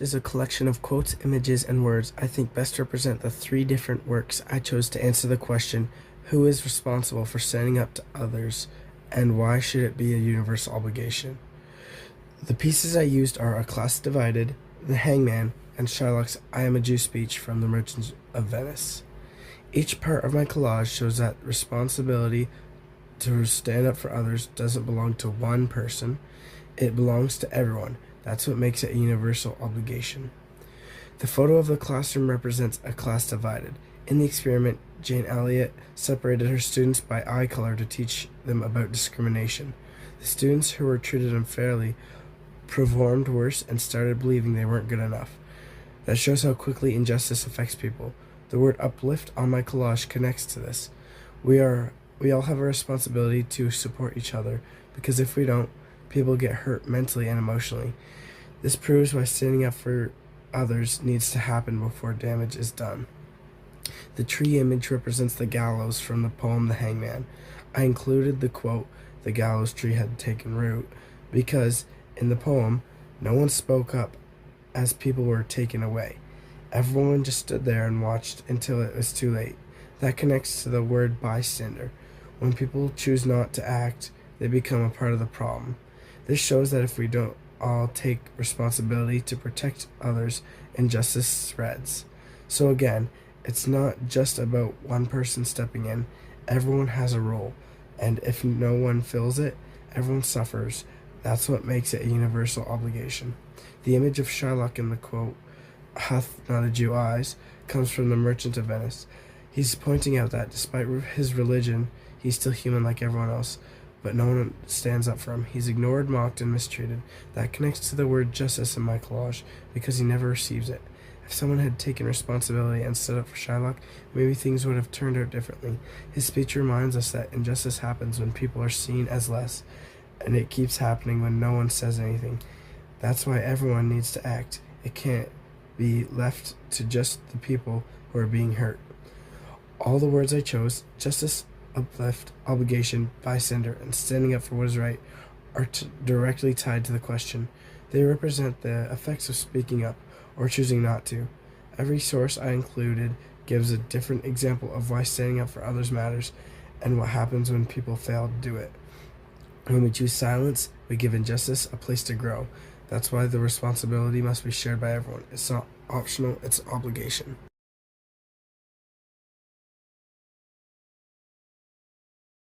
Is a collection of quotes, images, and words I think best represent the three different works I chose to answer the question, who is responsible for standing up to others, and why should it be a universal obligation? The pieces I used are A Class Divided, The Hangman, and Shylock's I Am a Jew speech from The Merchant of Venice. Each part of my collage shows that responsibility to stand up for others doesn't belong to one person, it belongs to everyone. That's what makes it a universal obligation. The photo of the classroom represents a class divided. In the experiment, Jane Elliott separated her students by eye color to teach them about discrimination. The students who were treated unfairly performed worse and started believing they weren't good enough. That shows how quickly injustice affects people. The word uplift on my collage connects to this. We all have a responsibility to support each other, because if we don't, people get hurt mentally and emotionally. This proves why standing up for others needs to happen before damage is done. The tree image represents the gallows from the poem The Hangman. I included the quote, "The gallows tree had taken root," because in the poem, no one spoke up as people were taken away. Everyone just stood there and watched until it was too late. That connects to the word bystander. When people choose not to act, they become a part of the problem. This shows that if we don't all take responsibility to protect others, injustice spreads. So again, it's not just about one person stepping in. Everyone has a role, and if no one fills it, everyone suffers. That's what makes it a universal obligation. The image of Shylock in the quote, "Hath not a Jew eyes," comes from The Merchant of Venice. He's pointing out that despite his religion, he's still human like everyone else, but no one stands up for him. He's ignored, mocked, and mistreated. That connects to the word justice in my collage, because he never receives it. If someone had taken responsibility and stood up for Shylock, maybe things would have turned out differently. His speech reminds us that injustice happens when people are seen as less, and it keeps happening when no one says anything. That's why everyone needs to act. It can't be left to just the people who are being hurt. All the words I chose, justice, uplift, obligation, bystander, and standing up for what is right, are directly tied to the question. They represent the effects of speaking up or choosing not to. Every source I included gives a different example of why standing up for others matters and what happens when people fail to do it. When we choose silence, we give injustice a place to grow. That's why the responsibility must be shared by everyone. It's not optional, it's an obligation.